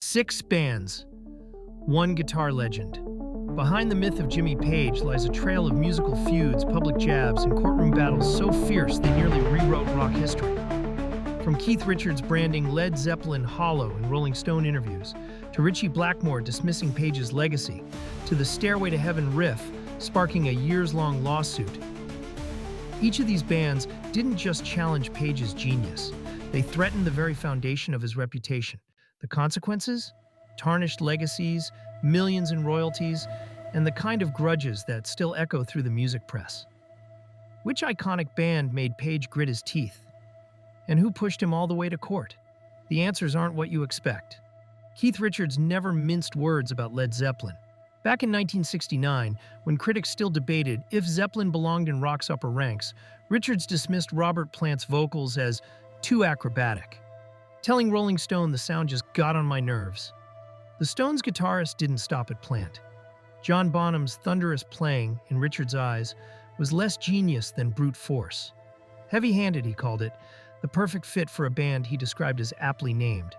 Six bands, one guitar legend. Behind the myth of Jimmy Page lies a trail of musical feuds, public jabs, and courtroom battles so fierce they nearly rewrote rock history. From Keith Richards branding Led Zeppelin hollow in Rolling Stone interviews, to Ritchie Blackmore dismissing Page's legacy, to the Stairway to Heaven riff sparking a years-long lawsuit. Each of these bands didn't just challenge Page's genius, they threatened the very foundation of his reputation. The consequences? Tarnished legacies, millions in royalties, and the kind of grudges that still echo through the music press. Which iconic band made Page grit his teeth? And who pushed him all the way to court? The answers aren't what you expect. Keith Richards never minced words about Led Zeppelin. Back in 1969, when critics still debated if Zeppelin belonged in rock's upper ranks, Richards dismissed Robert Plant's vocals as too acrobatic, telling Rolling Stone the sound just got on my nerves. The Stones' guitarist didn't stop at Plant. John Bonham's thunderous playing, in Richards' eyes, was less genius than brute force. Heavy-handed, he called it, the perfect fit for a band he described as aptly named.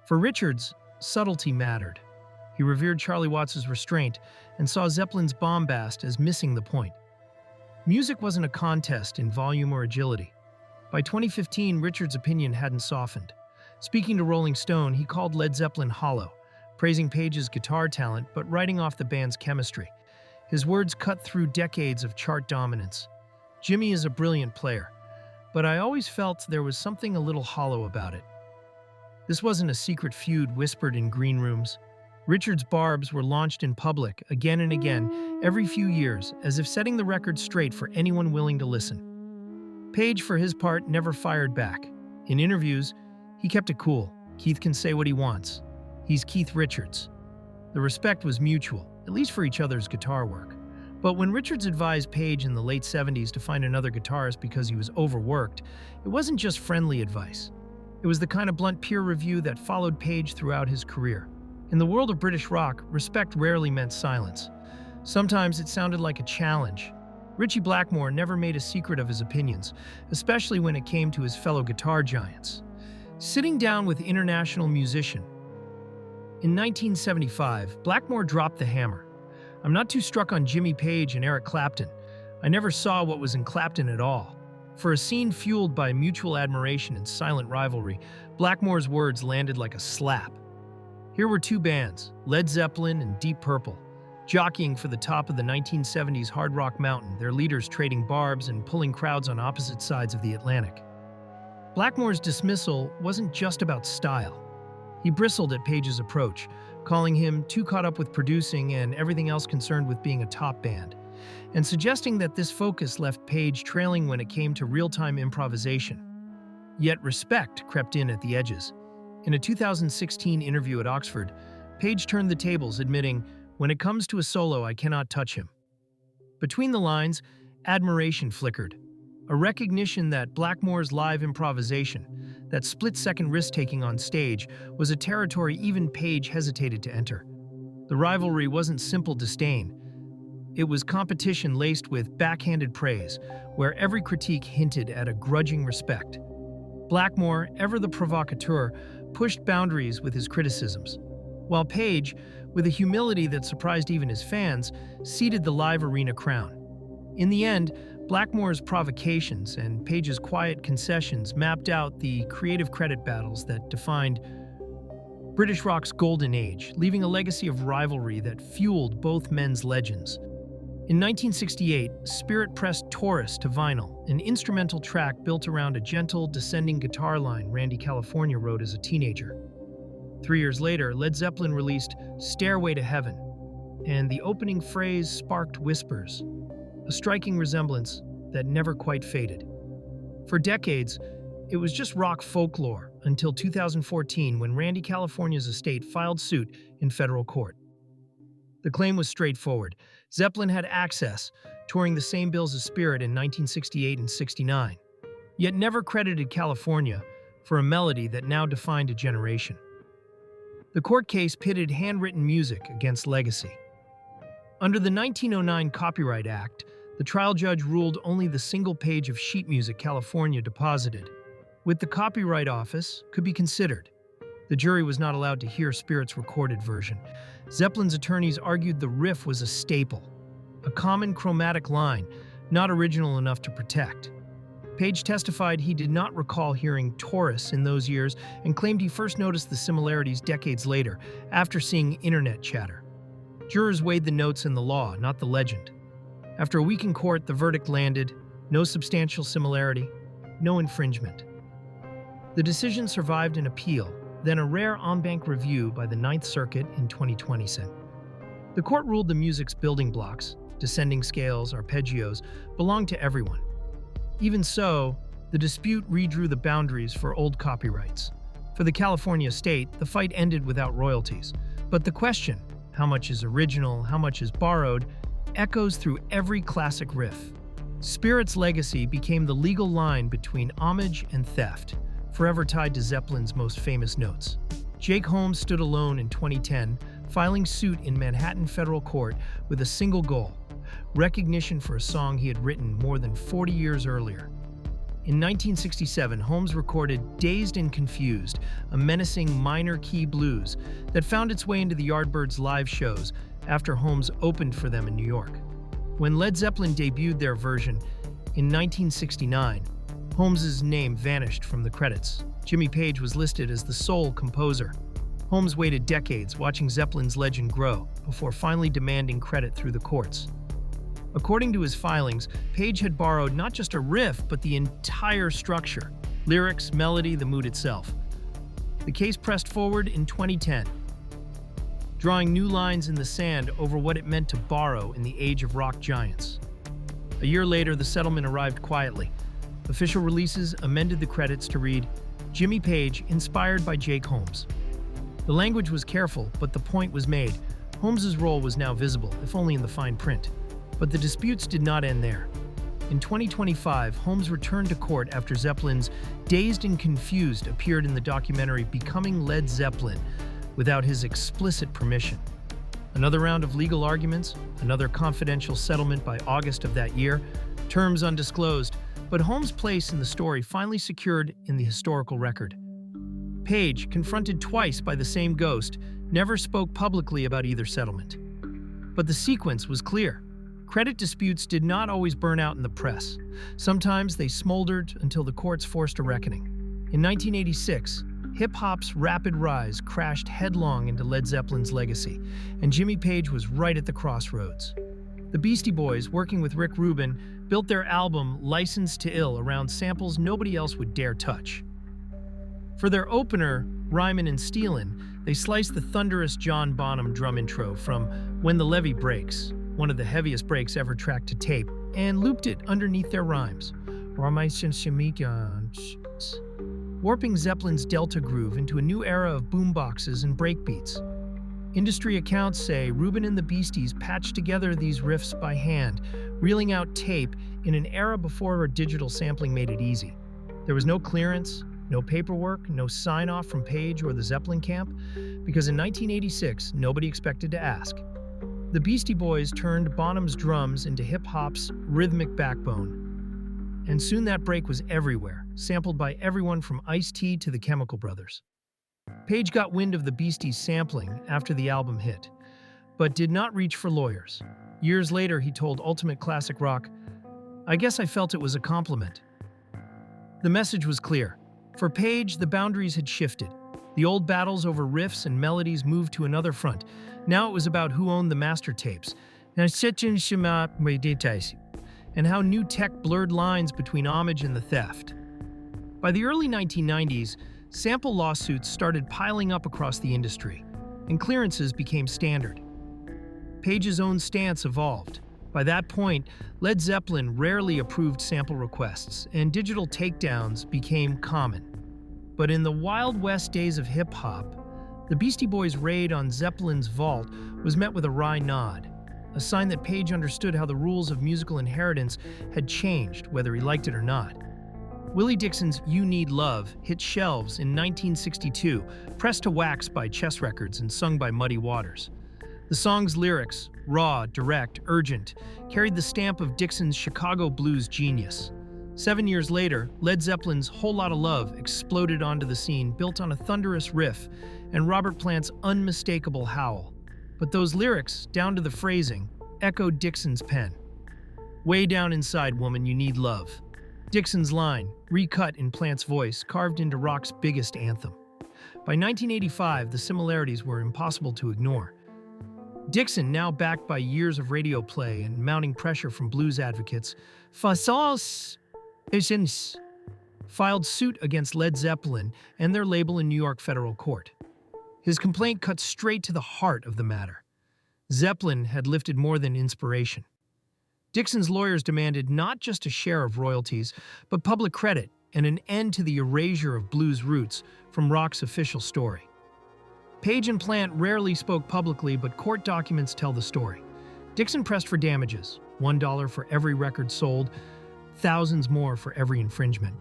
For Richards, subtlety mattered. He revered Charlie Watts' restraint and saw Zeppelin's bombast as missing the point. Music wasn't a contest in volume or agility. By 2015, Richards' opinion hadn't softened. Speaking to Rolling Stone, he called Led Zeppelin hollow, praising Page's guitar talent but writing off the band's chemistry. His words cut through decades of chart dominance. Jimmy is a brilliant player, but I always felt there was something a little hollow about it. This wasn't a secret feud whispered in green rooms. Richards' barbs were launched in public again and again, every few years, as if setting the record straight for anyone willing to listen. Page, for his part, never fired back. In interviews, he kept it cool. Keith can say what he wants. He's Keith Richards. The respect was mutual, at least for each other's guitar work. But when Richards advised Page in the late 70s to find another guitarist because he was overworked, it wasn't just friendly advice. It was the kind of blunt peer review that followed Page throughout his career. In the world of British rock, respect rarely meant silence. Sometimes it sounded like a challenge. Ritchie Blackmore never made a secret of his opinions, especially when it came to his fellow guitar giants. Sitting down with international musician. In 1975, Blackmore dropped the hammer. I'm not too struck on Jimmy Page and Eric Clapton. I never saw what was in Clapton at all. For a scene fueled by mutual admiration and silent rivalry, Blackmore's words landed like a slap. Here were two bands, Led Zeppelin and Deep Purple, jockeying for the top of the 1970s hard rock mountain, their leaders trading barbs and pulling crowds on opposite sides of the Atlantic. Blackmore's dismissal wasn't just about style. He bristled at Page's approach, calling him too caught up with producing and everything else concerned with being a top band, and suggesting that this focus left Page trailing when it came to real-time improvisation. Yet respect crept in at the edges. In a 2016 interview at Oxford, Page turned the tables, admitting, "When it comes to a solo, I cannot touch him." Between the lines, admiration flickered, a recognition that Blackmore's live improvisation, that split-second risk-taking on stage, was a territory even Page hesitated to enter. The rivalry wasn't simple disdain. It was competition laced with backhanded praise, where every critique hinted at a grudging respect. Blackmore, ever the provocateur, pushed boundaries with his criticisms, while Page, with a humility that surprised even his fans, ceded the live arena crown. In the end, Blackmore's provocations and Page's quiet concessions mapped out the creative credit battles that defined British rock's golden age, leaving a legacy of rivalry that fueled both men's legends. In 1968, Spirit pressed Taurus to vinyl, an instrumental track built around a gentle, descending guitar line Randy California wrote as a teenager. 3 years later, Led Zeppelin released Stairway to Heaven, and the opening phrase sparked whispers, a striking resemblance that never quite faded. For decades, it was just rock folklore until 2014 when Randy California's estate filed suit in federal court. The claim was straightforward. Zeppelin had access, touring the same bills as Spirit in 1968 and 69, yet never credited California for a melody that now defined a generation. The court case pitted handwritten music against legacy. Under the 1909 Copyright Act, the trial judge ruled only the single page of sheet music California deposited, with the Copyright Office, could be considered. The jury was not allowed to hear Spirit's recorded version. Zeppelin's attorneys argued the riff was a staple, a common chromatic line, not original enough to protect. Page testified he did not recall hearing Taurus in those years and claimed he first noticed the similarities decades later, after seeing internet chatter. Jurors weighed the notes in the law, not the legend. After a week in court, the verdict landed: no substantial similarity, no infringement. The decision survived an appeal, then a rare en banc review by the Ninth Circuit in 2020 said. The court ruled the music's building blocks, descending scales, arpeggios, belonged to everyone. Even so, the dispute redrew the boundaries for old copyrights. For the California state, the fight ended without royalties. But the question, how much is original, how much is borrowed, echoes through every classic riff. Spirit's legacy became the legal line between homage and theft, forever tied to Zeppelin's most famous notes. Jake Holmes stood alone in 2010, filing suit in Manhattan federal court with a single goal: recognition for a song he had written more than 40 years earlier. In 1967, Holmes recorded Dazed and Confused, a menacing minor key blues that found its way into the Yardbirds' live shows after Holmes opened for them in New York. When Led Zeppelin debuted their version in 1969, Holmes' name vanished from the credits. Jimmy Page was listed as the sole composer. Holmes waited decades, watching Zeppelin's legend grow, before finally demanding credit through the courts. According to his filings, Page had borrowed not just a riff, but the entire structure: lyrics, melody, the mood itself. The case pressed forward in 2010, drawing new lines in the sand over what it meant to borrow in the age of rock giants. A year later, the settlement arrived quietly. Official releases amended the credits to read, Jimmy Page, inspired by Jake Holmes. The language was careful, but the point was made. Holmes' role was now visible, if only in the fine print. But the disputes did not end there. In 2025, Holmes returned to court after Zeppelin's Dazed and Confused appeared in the documentary Becoming Led Zeppelin without his explicit permission. Another round of legal arguments, another confidential settlement by August of that year, terms undisclosed, but Holmes' place in the story finally secured in the historical record. Page, confronted twice by the same ghost, never spoke publicly about either settlement. But the sequence was clear. Credit disputes did not always burn out in the press. Sometimes they smoldered until the courts forced a reckoning. In 1986, hip-hop's rapid rise crashed headlong into Led Zeppelin's legacy, and Jimmy Page was right at the crossroads. The Beastie Boys, working with Rick Rubin, built their album Licensed to Ill around samples nobody else would dare touch. For their opener, Rhymin' and Stealin', they sliced the thunderous John Bonham drum intro from When the Levee Breaks, one of the heaviest breaks ever tracked to tape, and looped it underneath their rhymes, warping Zeppelin's Delta groove into a new era of boomboxes and breakbeats. Industry accounts say Rubin and the Beasties patched together these riffs by hand, reeling out tape in an era before digital sampling made it easy. There was no clearance, no paperwork, no sign-off from Page or the Zeppelin camp, because in 1986, nobody expected to ask. The Beastie Boys turned Bonham's drums into hip-hop's rhythmic backbone, and soon that break was everywhere, sampled by everyone from Ice-T to the Chemical Brothers. Page got wind of the Beasties' sampling after the album hit, but did not reach for lawyers. Years later, he told Ultimate Classic Rock, "I guess I felt it was a compliment." The message was clear. For Page, the boundaries had shifted. The old battles over riffs and melodies moved to another front. Now it was about who owned the master tapes, and how new tech blurred lines between homage and the theft. By the early 1990s, sample lawsuits started piling up across the industry, and clearances became standard. Page's own stance evolved. By that point, Led Zeppelin rarely approved sample requests, and digital takedowns became common. But in the Wild West days of hip-hop, the Beastie Boys' raid on Zeppelin's vault was met with a wry nod, a sign that Page understood how the rules of musical inheritance had changed, whether he liked it or not. Willie Dixon's You Need Love hit shelves in 1962, pressed to wax by Chess Records and sung by Muddy Waters. The song's lyrics, raw, direct, urgent, carried the stamp of Dixon's Chicago blues genius. 7 years later, Led Zeppelin's Whole Lotta Love exploded onto the scene, built on a thunderous riff and Robert Plant's unmistakable howl. But those lyrics, down to the phrasing, echoed Dixon's pen. Way down inside, woman, you need love. Dixon's line, recut in Plant's voice, carved into rock's biggest anthem. By 1985, the similarities were impossible to ignore. Dixon, now backed by years of radio play and mounting pressure from blues advocates, Accusations, filed suit against Led Zeppelin and their label in New York federal court. His complaint cut straight to the heart of the matter. Zeppelin had lifted more than inspiration. Dixon's lawyers demanded not just a share of royalties, but public credit and an end to the erasure of blues roots from rock's official story. Page and Plant rarely spoke publicly, but court documents tell the story. Dixon pressed for damages, $1 for every record sold, thousands more for every infringement,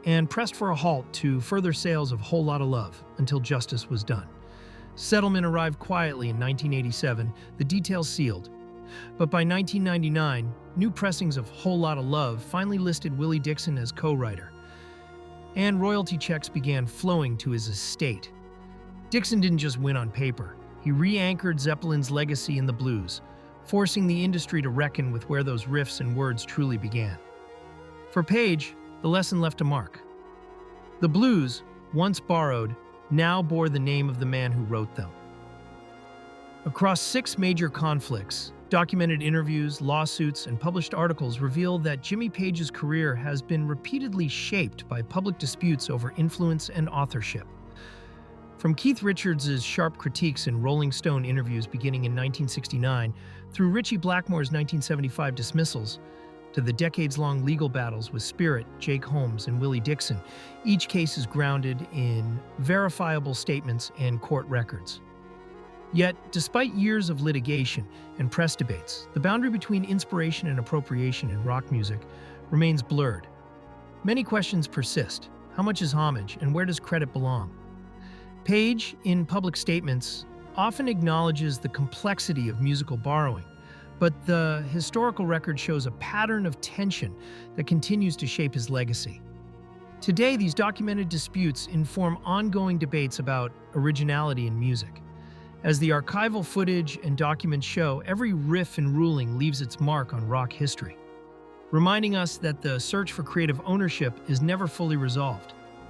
and pressed for a halt to further sales of Whole Lotta Love until justice was done. Settlement arrived quietly in 1987, the details sealed. But by 1999, new pressings of Whole Lotta Love finally listed Willie Dixon as co-writer, and royalty checks began flowing to his estate. Dixon didn't just win on paper. He re-anchored Zeppelin's legacy in the blues, forcing the industry to reckon with where those riffs and words truly began. For Page, the lesson left a mark. The blues, once borrowed, now bore the name of the man who wrote them. Across 6 major conflicts, documented interviews, lawsuits, and published articles reveal that Jimmy Page's career has been repeatedly shaped by public disputes over influence and authorship. From Keith Richards' sharp critiques in Rolling Stone interviews beginning in 1969, through Ritchie Blackmore's 1975 dismissals, to the decades-long legal battles with Spirit, Jake Holmes, and Willie Dixon, each case is grounded in verifiable statements and court records. Yet, despite years of litigation and press debates, the boundary between inspiration and appropriation in rock music remains blurred. Many questions persist. How much is homage, and where does credit belong? Page, in public statements, often acknowledges the complexity of musical borrowing, but the historical record shows a pattern of tension that continues to shape his legacy. Today, these documented disputes inform ongoing debates about originality in music. As the archival footage and documents show, every riff and ruling leaves its mark on rock history, reminding us that the search for creative ownership is never fully resolved.